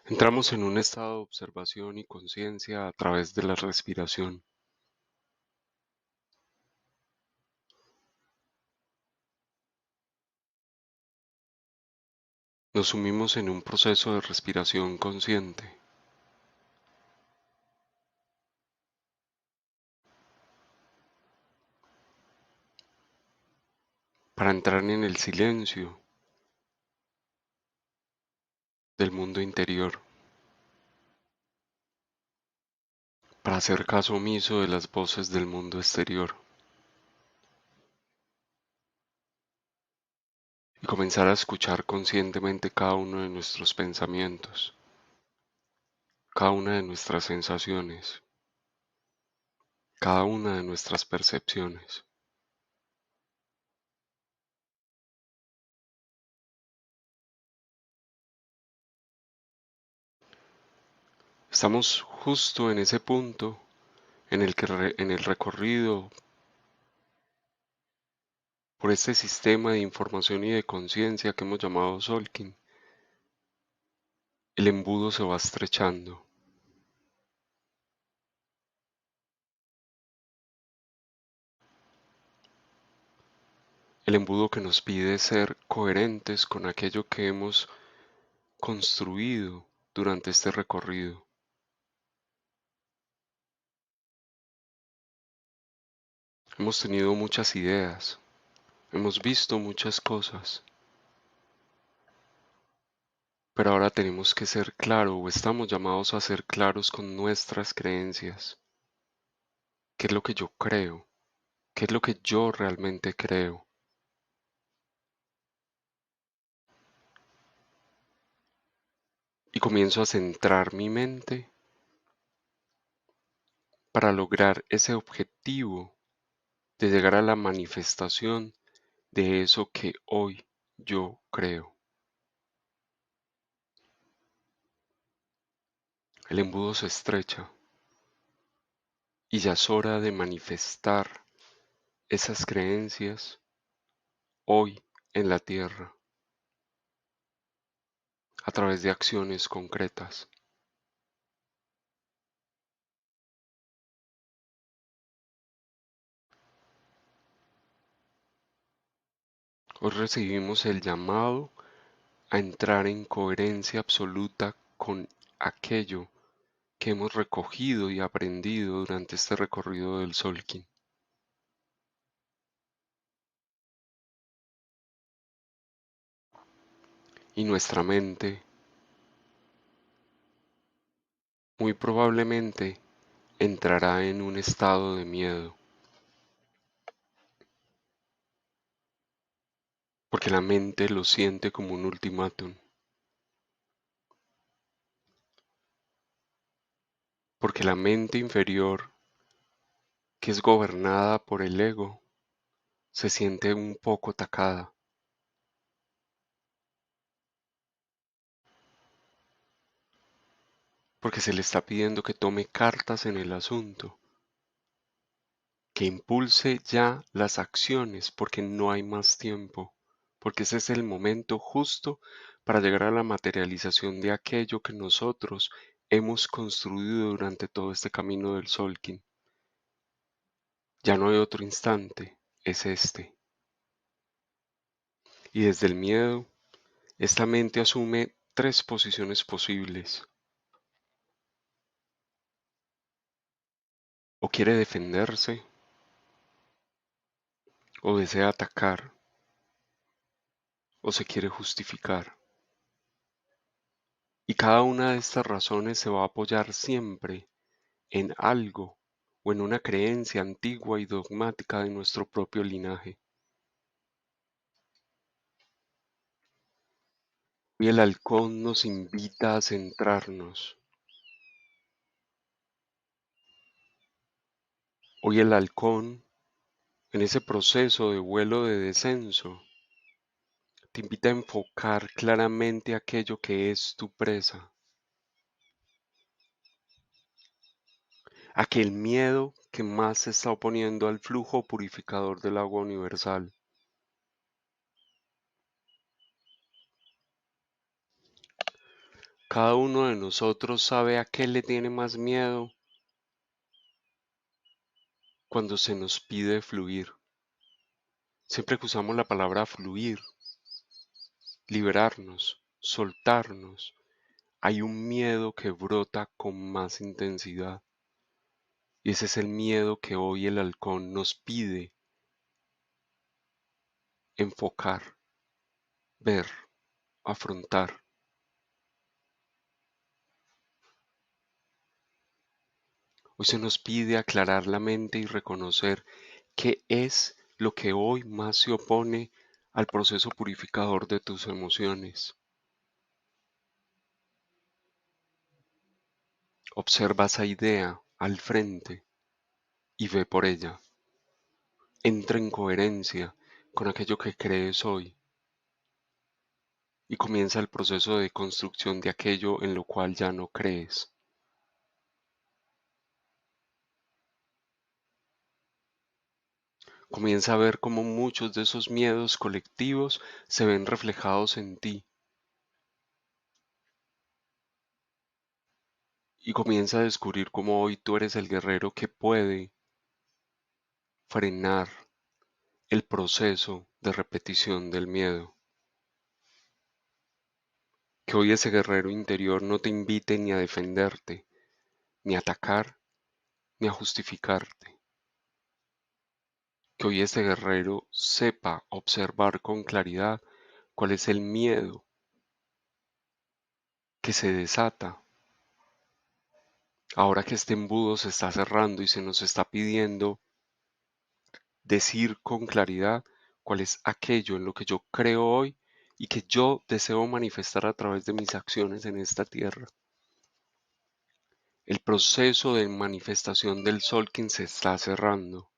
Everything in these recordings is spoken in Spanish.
Entramos en un estado de observación y conciencia a través de la respiración. Nos sumimos en un proceso de respiración consciente para entrar en el silencio del mundo interior, para hacer caso omiso de las voces del mundo exterior y comenzar a escuchar conscientemente cada uno de nuestros pensamientos, cada una de nuestras sensaciones, cada una de nuestras percepciones. Estamos justo en ese punto en el que en el recorrido por este sistema de información y de conciencia que hemos llamado Solkin, el embudo se va estrechando. El embudo que nos pide ser coherentes con aquello que hemos construido durante este recorrido. Hemos tenido muchas ideas, hemos visto muchas cosas, pero ahora tenemos que ser claros o estamos llamados a ser claros con nuestras creencias. ¿Qué es lo que yo creo? ¿Qué es lo que yo realmente creo? Y comienzo a centrar mi mente para lograr ese objetivo de llegar a la manifestación de eso que hoy yo creo. El embudo se estrecha y ya es hora de manifestar esas creencias hoy en la tierra a través de acciones concretas. Hoy recibimos el llamado a entrar en coherencia absoluta con aquello que hemos recogido y aprendido durante este recorrido del Solkin. Y nuestra mente muy probablemente entrará en un estado de miedo, porque la mente lo siente como un ultimátum, porque la mente inferior, que es gobernada por el ego, se siente un poco atacada, porque se le está pidiendo que tome cartas en el asunto, que impulse ya las acciones, porque no hay más tiempo, porque ese es el momento justo para llegar a la materialización de aquello que nosotros hemos construido durante todo este camino del Solkin. Ya no hay otro instante, es este. Y desde el miedo, esta mente asume tres posiciones posibles. O quiere defenderse, o desea atacar, o se quiere justificar. Y cada una de estas razones se va a apoyar siempre en algo o en una creencia antigua y dogmática de nuestro propio linaje. Y el halcón nos invita a centrarnos. Hoy el halcón, en ese proceso de vuelo de descenso, te invita a enfocar claramente aquello que es tu presa, aquel miedo que más se está oponiendo al flujo purificador del agua universal. Cada uno de nosotros sabe a qué le tiene más miedo cuando se nos pide fluir. Siempre que usamos la palabra fluir, liberarnos, soltarnos, hay un miedo que brota con más intensidad. Y ese es el miedo que hoy el halcón nos pide enfocar, ver, afrontar. Hoy se nos pide aclarar la mente y reconocer qué es lo que hoy más se opone al proceso purificador de tus emociones. Observa esa idea al frente y ve por ella. Entra en coherencia con aquello que crees hoy y comienza el proceso de construcción de aquello en lo cual ya no crees. Comienza a ver cómo muchos de esos miedos colectivos se ven reflejados en ti y comienza a descubrir cómo hoy tú eres el guerrero que puede frenar el proceso de repetición del miedo. Que hoy ese guerrero interior no te invite ni a defenderte, ni a atacar, ni a justificarte. Que hoy ese guerrero sepa observar con claridad cuál es el miedo que se desata ahora que este embudo se está cerrando y se nos está pidiendo decir con claridad cuál es aquello en lo que yo creo hoy y que yo deseo manifestar a través de mis acciones en esta tierra. El proceso de manifestación del Solkin se está cerrando.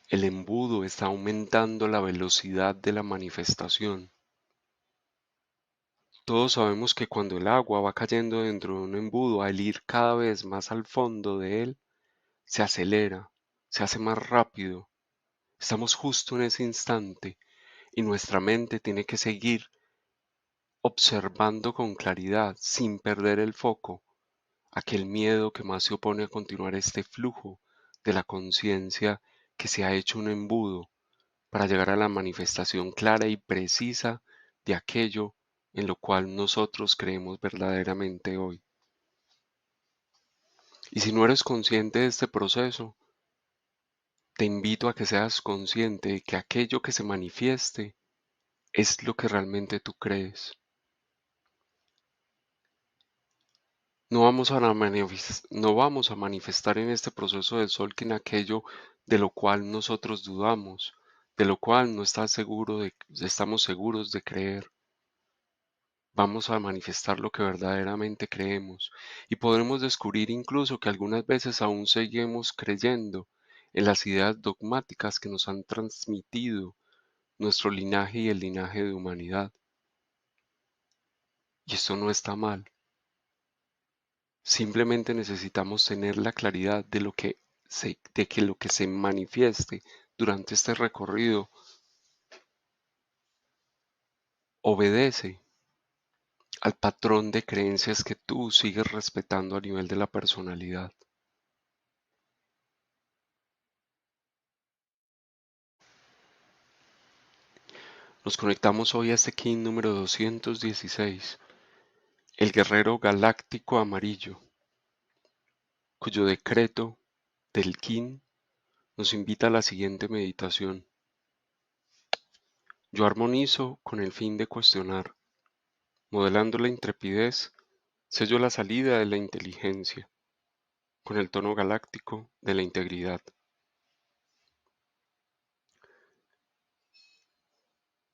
El embudo está aumentando la velocidad de la manifestación. Todos sabemos que cuando el agua va cayendo dentro de un embudo, al ir cada vez más al fondo de él, se acelera, se hace más rápido. Estamos justo en ese instante y nuestra mente tiene que seguir observando con claridad, sin perder el foco, aquel miedo que más se opone a continuar este flujo de la conciencia que se ha hecho un embudo para llegar a la manifestación clara y precisa de aquello en lo cual nosotros creemos verdaderamente hoy. Y si no eres consciente de este proceso, te invito a que seas consciente de que aquello que se manifieste es lo que realmente tú crees. No vamos a manifestar en este proceso del sol que en aquello de lo cual nosotros dudamos, de lo cual no estamos seguros de creer. Vamos a manifestar lo que verdaderamente creemos y podremos descubrir incluso que algunas veces aún seguimos creyendo en las ideas dogmáticas que nos han transmitido nuestro linaje y el linaje de humanidad. Y esto no está mal. Simplemente necesitamos tener la claridad de que lo que se manifieste durante este recorrido obedece al patrón de creencias que tú sigues respetando a nivel de la personalidad. Nos conectamos hoy a este Kin número 216, el guerrero galáctico amarillo, cuyo decreto del Kin nos invita a la siguiente meditación. Yo armonizo con el fin de cuestionar, modelando la intrepidez, sello la salida de la inteligencia, con el tono galáctico de la integridad.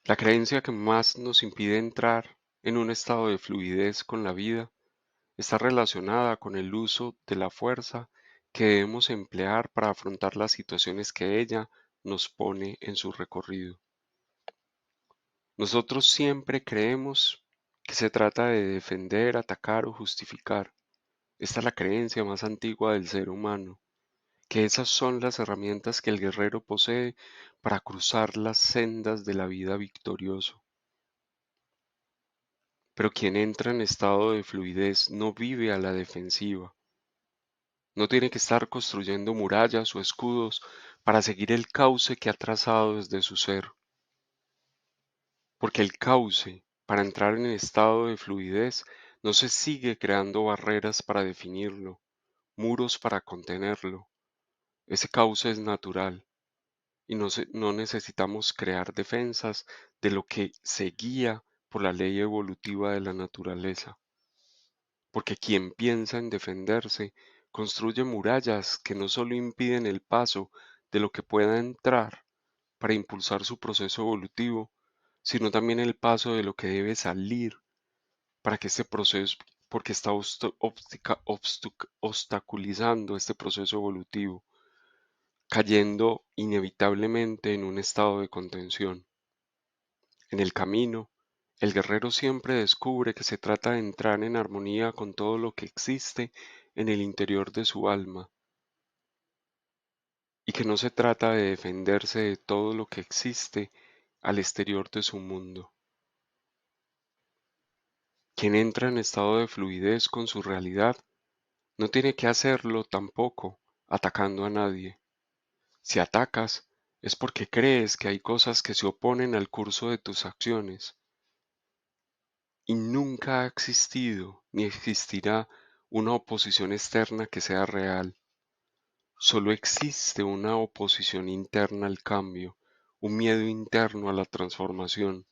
La creencia que más nos impide entrar en un estado de fluidez con la vida está relacionada con el uso de la fuerza que debemos emplear para afrontar las situaciones que ella nos pone en su recorrido. Nosotros siempre creemos que se trata de defender, atacar o justificar. Esta es la creencia más antigua del ser humano, que esas son las herramientas que el guerrero posee para cruzar las sendas de la vida victorioso. pero quien entra en estado de fluidez no vive a la defensiva. No tiene que estar construyendo murallas o escudos para seguir el cauce que ha trazado desde su ser, porque el cauce, para entrar en estado de fluidez, no se sigue creando barreras para definirlo, muros para contenerlo. Ese cauce es natural y no necesitamos crear defensas de lo que se guía por la ley evolutiva de la naturaleza, porque quien piensa en defenderse construye murallas que no solo impiden el paso de lo que pueda entrar para impulsar su proceso evolutivo, sino también el paso de lo que debe salir para que este proceso, porque está obstaculizando este proceso evolutivo, cayendo inevitablemente en un estado de contención. En el camino, el guerrero siempre descubre que se trata de entrar en armonía con todo lo que existe en el interior de su alma, y que no se trata de defenderse de todo lo que existe al exterior de su mundo. Quien entra en estado de fluidez con su realidad no tiene que hacerlo tampoco atacando a nadie. Si atacas, es porque crees que hay cosas que se oponen al curso de tus acciones, y nunca ha existido ni existirá una oposición externa que sea real. Solo existe una oposición interna al cambio, un miedo interno a la transformación.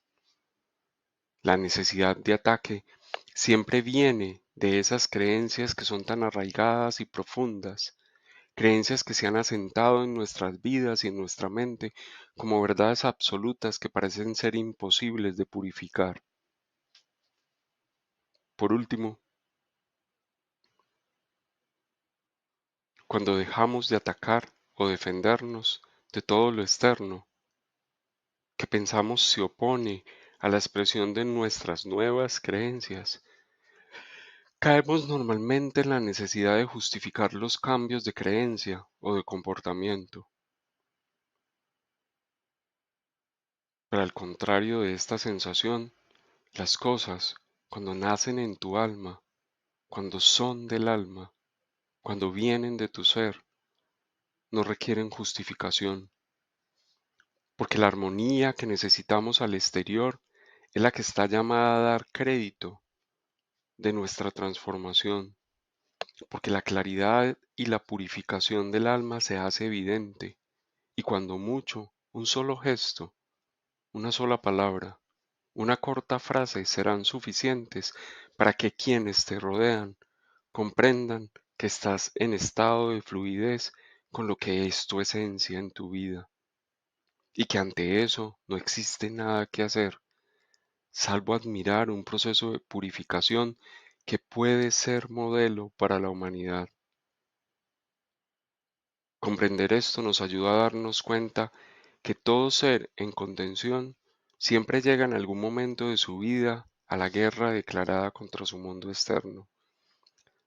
La necesidad de ataque siempre viene de esas creencias que son tan arraigadas y profundas, creencias que se han asentado en nuestras vidas y en nuestra mente como verdades absolutas que parecen ser imposibles de purificar. Por último, cuando dejamos de atacar o defendernos de todo lo externo que pensamos se opone a la expresión de nuestras nuevas creencias, caemos normalmente en la necesidad de justificar los cambios de creencia o de comportamiento. Pero al contrario de esta sensación, las cosas, cuando nacen en tu alma, cuando son del alma, cuando vienen de tu ser, no requieren justificación, porque la armonía que necesitamos al exterior es la que está llamada a dar crédito de nuestra transformación, porque la claridad y la purificación del alma se hace evidente, y cuando mucho, un solo gesto, una sola palabra, una corta frase serán suficientes para que quienes te rodean comprendan que estás en estado de fluidez con lo que es tu esencia en tu vida, y que ante eso no existe nada que hacer, salvo admirar un proceso de purificación que puede ser modelo para la humanidad. Comprender esto nos ayuda a darnos cuenta que todo ser en contención siempre llega en algún momento de su vida a la guerra declarada contra su mundo externo.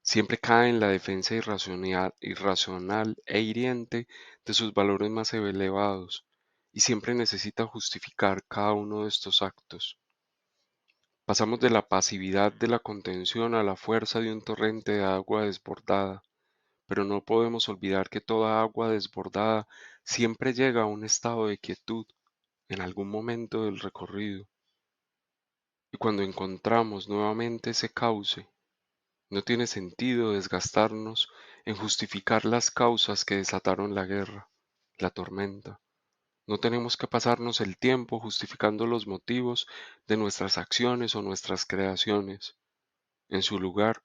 Siempre cae en la defensa irracional e hiriente de sus valores más elevados, y siempre necesita justificar cada uno de estos actos. Pasamos de la pasividad de la contención a la fuerza de un torrente de agua desbordada, pero no podemos olvidar que toda agua desbordada siempre llega a un estado de quietud en algún momento del recorrido, y cuando encontramos nuevamente ese cauce, no tiene sentido desgastarnos en justificar las causas que desataron la guerra, la tormenta. No tenemos que pasarnos el tiempo justificando los motivos de nuestras acciones o nuestras creaciones. En su lugar,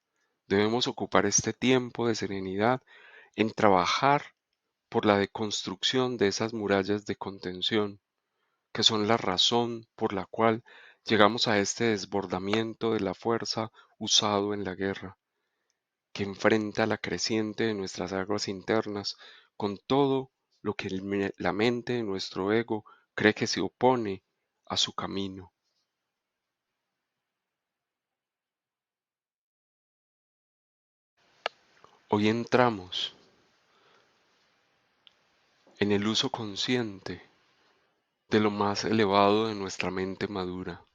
debemos ocupar este tiempo de serenidad en trabajar por la deconstrucción de esas murallas de contención, que son la razón por la cual llegamos a este desbordamiento de la fuerza usado en la guerra, que enfrenta la creciente de nuestras aguas internas con todo lo que la mente de nuestro ego cree que se opone a su camino. Hoy entramos en el uso consciente de lo más elevado de nuestra mente madura.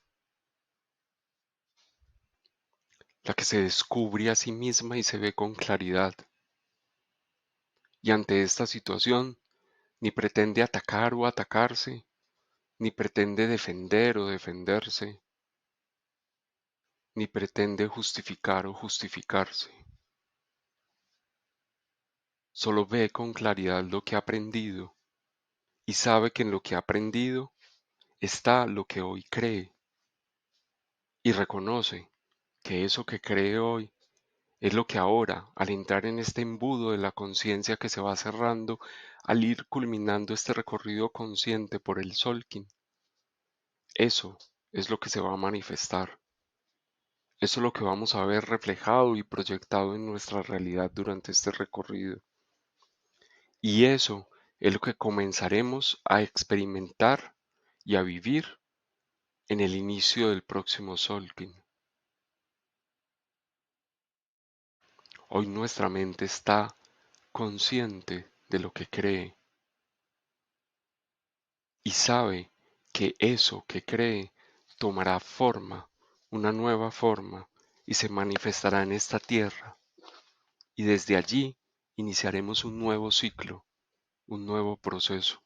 la que se descubre a sí misma y se ve con claridad. Y ante esta situación, ni pretende atacar o atacarse, ni pretende defender o defenderse, ni pretende justificar o justificarse. Solo ve con claridad lo que ha aprendido y sabe que en lo que ha aprendido está lo que hoy cree y reconoce que eso que cree hoy es lo que ahora, al entrar en este embudo de la conciencia que se va cerrando, al ir culminando este recorrido consciente por el Solkin, eso es lo que se va a manifestar. Eso es lo que vamos a ver reflejado y proyectado en nuestra realidad durante este recorrido. Y eso es lo que comenzaremos a experimentar y a vivir en el inicio del próximo Solkin. Hoy nuestra mente está consciente de lo que cree y sabe que eso que cree tomará forma, una nueva forma, y se manifestará en esta tierra. Y desde allí iniciaremos un nuevo ciclo, un nuevo proceso.